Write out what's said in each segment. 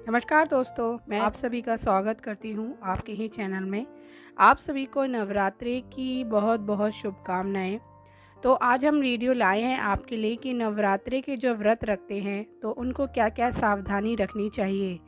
नमस्कार दोस्तों, मैं आप सभी का स्वागत करती हूँ आपके ही चैनल में। आप सभी को नवरात्रि की बहुत बहुत शुभकामनाएं। तो आज हम वीडियो लाए हैं आपके लिए कि नवरात्रि के जो व्रत रखते हैं तो उनको क्या क्या सावधानी रखनी चाहिए।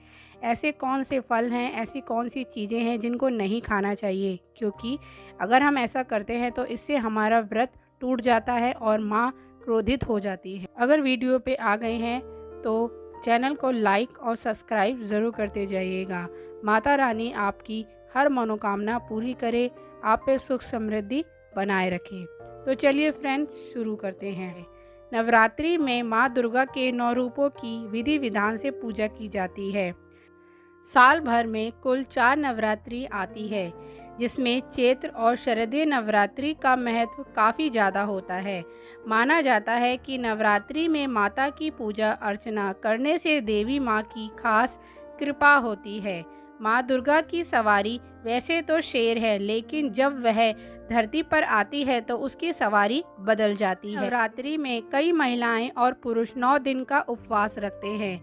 ऐसे कौन से फल हैं, ऐसी कौन सी चीज़ें हैं जिनको नहीं खाना चाहिए, क्योंकि अगर हम ऐसा करते हैं तो इससे हमारा व्रत टूट जाता है और माँ क्रोधित हो जाती है। अगर वीडियो पे आ गए हैं तो चैनल को लाइक और सब्सक्राइब ज़रूर करते जाइएगा। माता रानी आपकी हर मनोकामना पूरी करे, आप पे सुख समृद्धि बनाए रखें। तो चलिए फ्रेंड्स, शुरू करते हैं। नवरात्रि में माँ दुर्गा के 9 रूपों की विधि विधान से पूजा की जाती है। साल भर में कुल 4 नवरात्रि आती है, जिसमें चैत्र और शरदीय नवरात्रि का महत्व काफ़ी ज़्यादा होता है। माना जाता है कि नवरात्रि में माता की पूजा अर्चना करने से देवी माँ की खास कृपा होती है। माँ दुर्गा की सवारी वैसे तो शेर है, लेकिन जब वह धरती पर आती है तो उसकी सवारी बदल जाती है। नवरात्रि में कई महिलाएं और पुरुष 9 दिन का उपवास रखते हैं।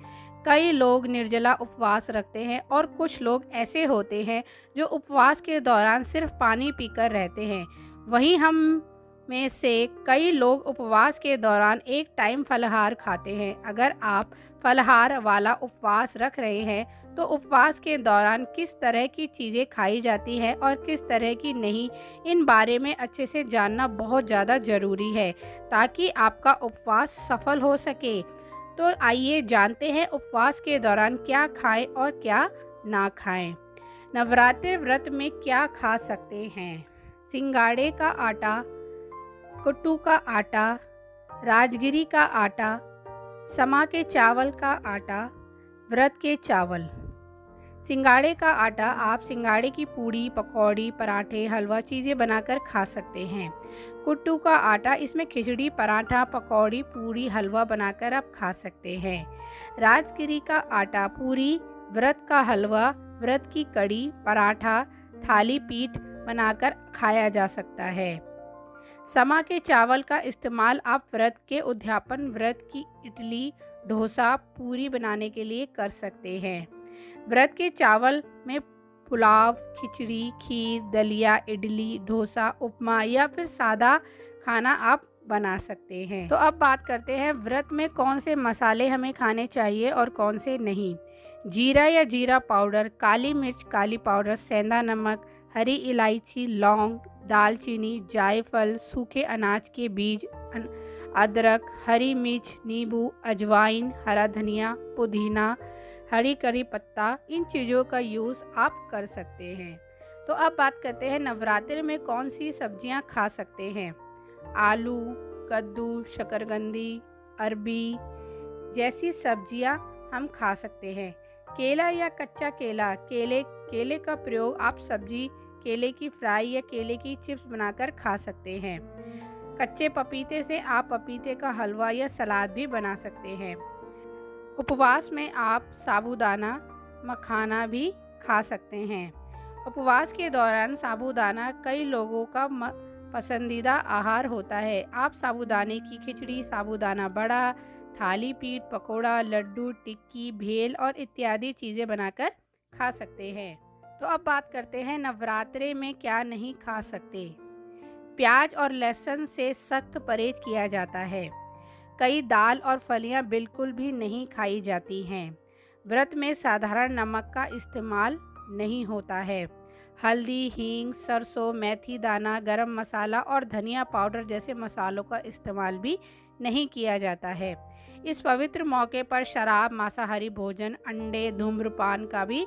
कई लोग निर्जला उपवास रखते हैं और कुछ लोग ऐसे होते हैं जो उपवास के दौरान सिर्फ पानी पीकर रहते हैं। वहीं हम में से कई लोग उपवास के दौरान एक टाइम फलाहार खाते हैं। अगर आप फलाहार वाला उपवास रख रहे हैं तो उपवास के दौरान किस तरह की चीज़ें खाई जाती हैं और किस तरह की नहीं, इन बारे में अच्छे से जानना बहुत ज़्यादा ज़रूरी है ताकि आपका उपवास सफल हो सके। तो आइए जानते हैं उपवास के दौरान क्या खाएं और क्या ना खाएं। नवरात्रि व्रत में क्या खा सकते हैं? सिंगाड़े का आटा, कुट्टू का आटा, राजगिरी का आटा, समा के चावल का आटा, व्रत के चावल। सिंगाड़े का आटा आप सिंगाड़े की पूड़ी, पकौड़ी, पराठे, हलवा चीज़ें बनाकर खा सकते हैं। कुट्टू का आटा, इसमें खिचड़ी, पराठा, पकौड़ी, पूड़ी, हलवा बनाकर आप खा सकते हैं। राजगिरी का आटा पूरी, व्रत का हलवा, व्रत की कड़ी, पराठा, थाली पीठ बनाकर खाया जा सकता है। समा के चावल का इस्तेमाल आप व्रत के उद्यापन, व्रत की इडली, डोसा, पूरी बनाने के लिए कर सकते हैं। व्रत के चावल में पुलाव, खिचड़ी, खीर, दलिया, इडली, डोसा, उपमा या फिर सादा खाना आप बना सकते हैं। तो अब बात करते हैं व्रत में कौन से मसाले हमें खाने चाहिए और कौन से नहीं। जीरा या जीरा पाउडर, काली मिर्च, काली पाउडर, सेंधा नमक, हरी इलायची, लौंग, दालचीनी, जायफल, सूखे अनाज के बीज, अदरक, हरी मिर्च, नींबू, अजवाइन, हरा धनिया, पुदीना, हरी करी पत्ता, इन चीज़ों का यूज़ आप कर सकते हैं। तो अब बात करते हैं नवरात्रि में कौन सी सब्जियां खा सकते हैं। आलू, कद्दू, शकरकंदी, अरबी जैसी सब्जियां हम खा सकते हैं। केला या कच्चा केला, केले का प्रयोग आप सब्जी, केले की फ्राई या केले की चिप्स बनाकर खा सकते हैं। कच्चे पपीते से आप पपीते का हलवा या सलाद भी बना सकते हैं। उपवास में आप साबूदाना, मखाना भी खा सकते हैं। उपवास के दौरान साबूदाना कई लोगों का पसंदीदा आहार होता है। आप साबूदाने की खिचड़ी, साबूदाना बड़ा, थाली पीठ, पकोड़ा, लड्डू, टिक्की, भेल और इत्यादि चीज़ें बनाकर खा सकते हैं। तो अब बात करते हैं नवरात्रि में क्या नहीं खा सकते। प्याज और लहसुन से सख्त परहेज किया जाता है। कई दाल और फलियां बिल्कुल भी नहीं खाई जाती हैं। व्रत में साधारण नमक का इस्तेमाल नहीं होता है। हल्दी, हींग, सरसों, मेथी दाना, गरम मसाला और धनिया पाउडर जैसे मसालों का इस्तेमाल भी नहीं किया जाता है। इस पवित्र मौके पर शराब, मांसाहारी भोजन, अंडे, धूम्रपान का भी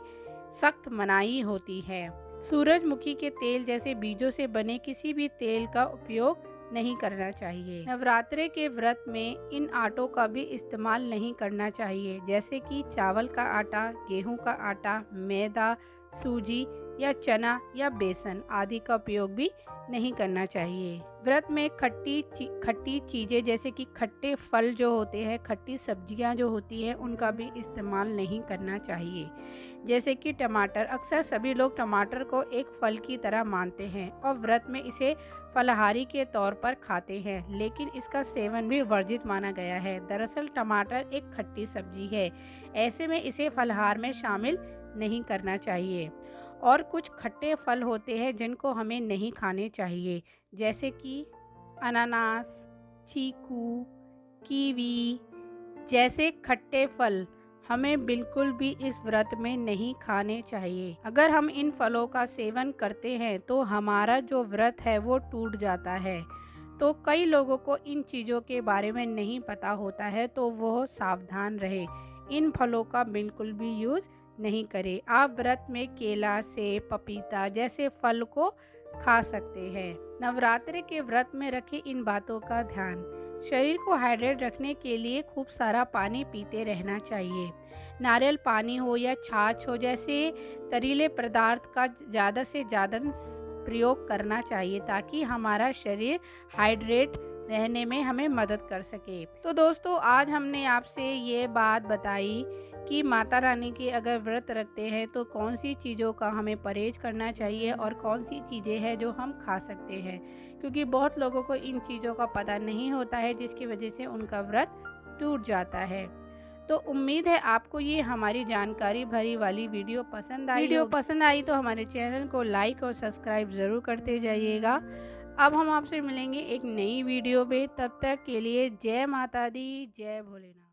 सख्त मनाही होती है। सूरजमुखी के तेल जैसे बीजों से बने किसी भी तेल का उपयोग नहीं करना चाहिए। नवरात्रि के व्रत में इन आटों का भी इस्तेमाल नहीं करना चाहिए, जैसे कि चावल का आटा, गेहूं का आटा, मैदा, सूजी या चना या बेसन आदि का उपयोग भी नहीं करना चाहिए। व्रत में खट्टी चीज़ें जैसे कि खट्टे फल जो होते हैं, खट्टी सब्जियां जो होती हैं, उनका भी इस्तेमाल नहीं करना चाहिए। जैसे कि टमाटर, अक्सर सभी लोग टमाटर को एक फल की तरह मानते हैं और व्रत में इसे फलाहारी के तौर पर खाते हैं, लेकिन इसका सेवन भी वर्जित माना गया है। दरअसल टमाटर एक खट्टी सब्जी है, ऐसे में इसे फलाहार में शामिल नहीं करना चाहिए। और कुछ खट्टे फल होते हैं जिनको हमें नहीं खाने चाहिए, जैसे कि अनानास, चीकू, कीवी जैसे खट्टे फल हमें बिल्कुल भी इस व्रत में नहीं खाने चाहिए। अगर हम इन फलों का सेवन करते हैं तो हमारा जो व्रत है वो टूट जाता है। तो कई लोगों को इन चीज़ों के बारे में नहीं पता होता है, तो वो सावधान रहे, इन फलों का बिल्कुल भी यूज़ नहीं करें। आप व्रत में केला, सेब, पपीता जैसे फल को खा सकते हैं। नवरात्रि के व्रत में रखें इन बातों का ध्यान। शरीर को हाइड्रेट रखने के लिए खूब सारा पानी पीते रहना चाहिए। नारियल पानी हो या छाछ हो जैसे तरीले पदार्थ का ज़्यादा से ज़्यादा प्रयोग करना चाहिए, ताकि हमारा शरीर हाइड्रेट रहने में हमें मदद कर सके। तो दोस्तों, आज हमने आपसे ये बात बताई कि माता रानी के अगर व्रत रखते हैं तो कौन सी चीज़ों का हमें परहेज करना चाहिए और कौन सी चीज़ें हैं जो हम खा सकते हैं, क्योंकि बहुत लोगों को इन चीज़ों का पता नहीं होता है, जिसकी वजह से उनका व्रत टूट जाता है। तो उम्मीद है आपको ये हमारी जानकारी भरी वाली वीडियो पसंद आई तो हमारे चैनल को लाइक और सब्सक्राइब ज़रूर करते जाइएगा। अब हम आपसे मिलेंगे एक नई वीडियो में, तब तक के लिए जय माता दी, जय भोलेनाथ।